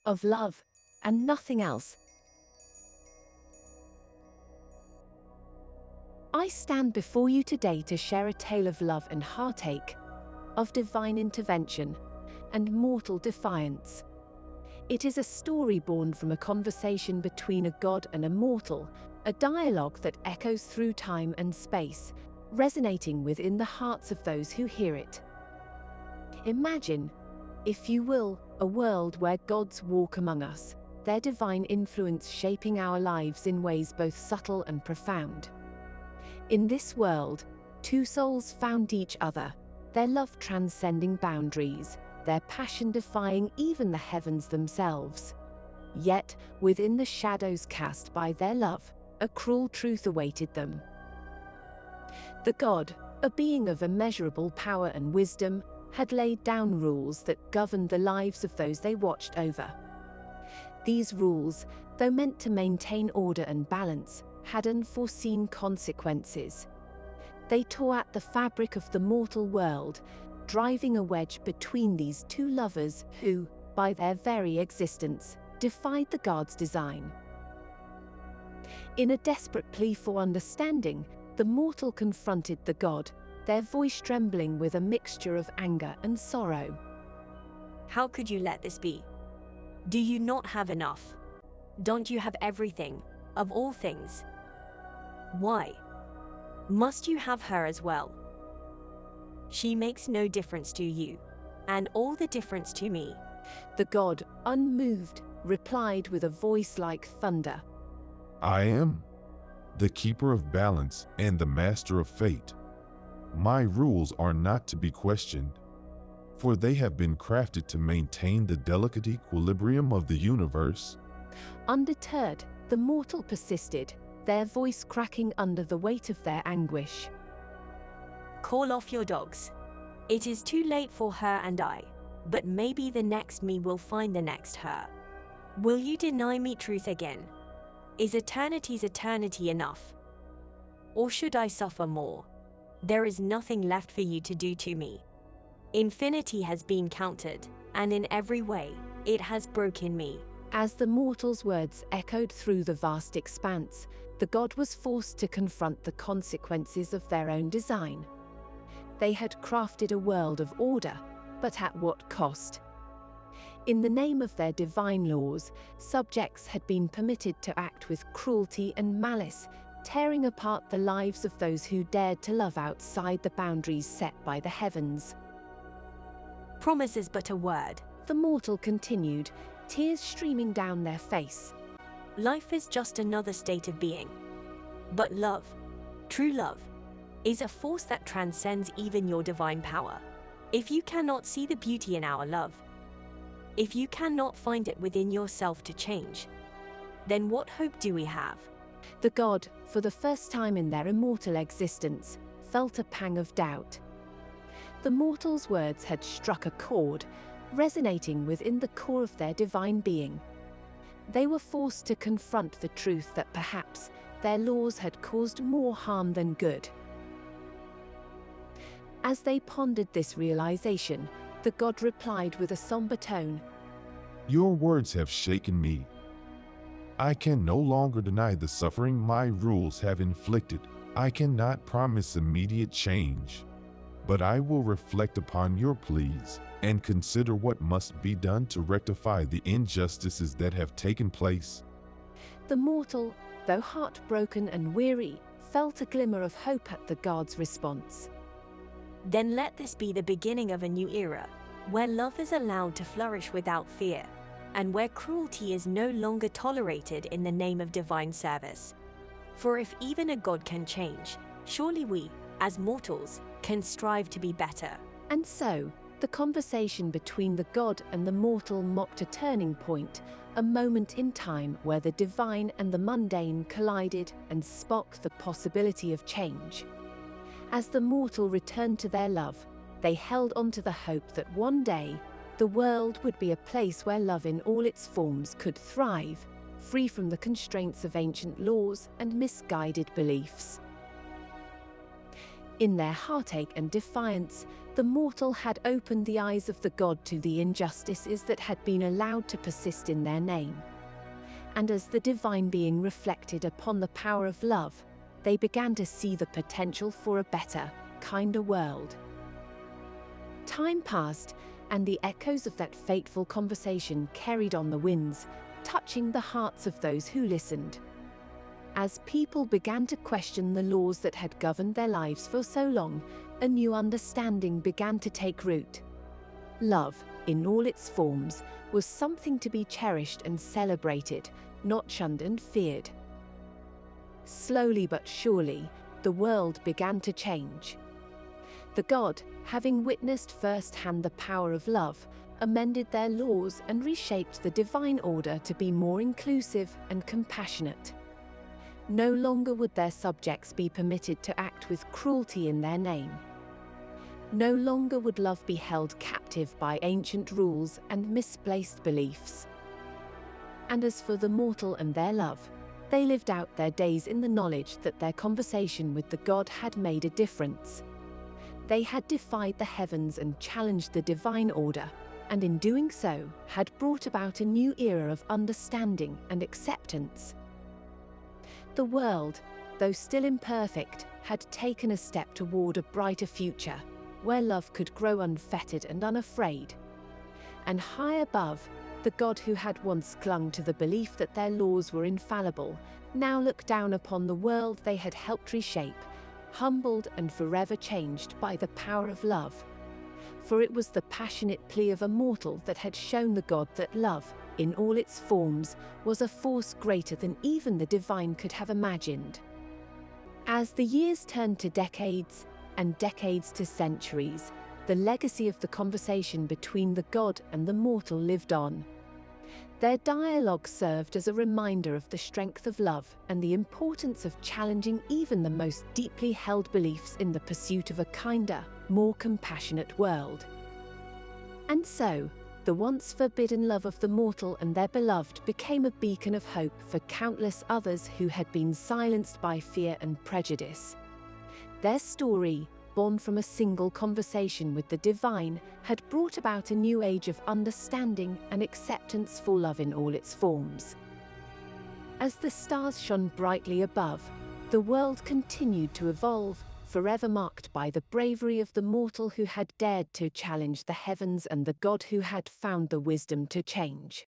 of love, and nothing else. I stand before you today to share a tale of love and heartache, of divine intervention and mortal defiance. It is a story born from a conversation between a god and a mortal, a dialogue that echoes through time and space, resonating within the hearts of those who hear it. Imagine, if you will, a world where gods walk among us, their divine influence shaping our lives in ways both subtle and profound. In this world, two souls found each other, their love transcending boundaries, their passion defying even the heavens themselves. Yet, within the shadows cast by their love, a cruel truth awaited them. The god, a being of immeasurable power and wisdom, had laid down rules that governed the lives of those they watched over. These rules, though meant to maintain order and balance, had unforeseen consequences. They tore at the fabric of the mortal world, driving a wedge between these two lovers who, by their very existence, defied the god's design. In a desperate plea for understanding, the mortal confronted the god, their voice trembling with a mixture of anger and sorrow. How could you let this be? Do you not have enough? Don't you have everything, of all things? Why must you have her as well? She makes no difference to you, and all the difference to me. The god, unmoved, replied with a voice like thunder. I am the keeper of balance and the master of fate. My rules are not to be questioned, for they have been crafted to maintain the delicate equilibrium of the universe. Undeterred, the mortal persisted, their voice cracking under the weight of their anguish. Call off your dogs. It is too late for her and I, but maybe the next me will find the next her. Will you deny me truth again? Is eternity's eternity enough? Or should I suffer more? There is nothing left for you to do to me. Infinity has been counted, and in every way, it has broken me. As the mortal's words echoed through the vast expanse, the god was forced to confront the consequences of their own design. They had crafted a world of order, but at what cost? In the name of their divine laws, subjects had been permitted to act with cruelty and malice, tearing apart the lives of those who dared to love outside the boundaries set by the heavens. Promise is but a word, the mortal continued, tears streaming down their face. Life is just another state of being. But love, true love, is a force that transcends even your divine power. If you cannot see the beauty in our love, if you cannot find it within yourself to change, then what hope do we have? The god, for the first time in their immortal existence, felt a pang of doubt. The mortal's words had struck a chord, resonating within the core of their divine being. They were forced to confront the truth that perhaps their laws had caused more harm than good. As they pondered this realization, the god replied with a somber tone. Your words have shaken me. I can no longer deny the suffering my rules have inflicted. I cannot promise immediate change, but I will reflect upon your pleas and consider what must be done to rectify the injustices that have taken place. The mortal, though heartbroken and weary, felt a glimmer of hope at the god's response. Then let this be the beginning of a new era, where love is allowed to flourish without fear, and where cruelty is no longer tolerated in the name of divine service. For if even a god can change, surely we, as mortals, can strive to be better. And so, the conversation between the god and the mortal marked a turning point, a moment in time where the divine and the mundane collided and sparked the possibility of change. As the mortal returned to their love, they held on to the hope that one day, the world would be a place where love in all its forms could thrive, free from the constraints of ancient laws and misguided beliefs. In their heartache and defiance, the mortal had opened the eyes of the god to the injustices that had been allowed to persist in their name. And as the divine being reflected upon the power of love, they began to see the potential for a better, kinder world. Time passed, and the echoes of that fateful conversation carried on the winds, touching the hearts of those who listened. As people began to question the laws that had governed their lives for so long, a new understanding began to take root. Love, in all its forms, was something to be cherished and celebrated, not shunned and feared. Slowly but surely, the world began to change. The god, having witnessed firsthand the power of love, amended their laws and reshaped the divine order to be more inclusive and compassionate. No longer would their subjects be permitted to act with cruelty in their name. No longer would love be held captive by ancient rules and misplaced beliefs. And as for the mortal and their love, they lived out their days in the knowledge that their conversation with the god had made a difference. They had defied the heavens and challenged the divine order, and in doing so, had brought about a new era of understanding and acceptance. The world, though still imperfect, had taken a step toward a brighter future, where love could grow unfettered and unafraid. And high above, the god who had once clung to the belief that their laws were infallible, now looked down upon the world they had helped reshape, humbled and forever changed by the power of love. For it was the passionate plea of a mortal that had shown the god that love, in all its forms, was a force greater than even the divine could have imagined. As the years turned to decades, and decades to centuries, the legacy of the conversation between the god and the mortal lived on. Their dialogue served as a reminder of the strength of love and the importance of challenging even the most deeply held beliefs in the pursuit of a kinder, more compassionate world. And so, the once forbidden love of the mortal and their beloved became a beacon of hope for countless others who had been silenced by fear and prejudice. Their story, born from a single conversation with the divine, had brought about a new age of understanding and acceptance for love in all its forms. As the stars shone brightly above, the world continued to evolve, forever marked by the bravery of the mortal who had dared to challenge the heavens and the god who had found the wisdom to change.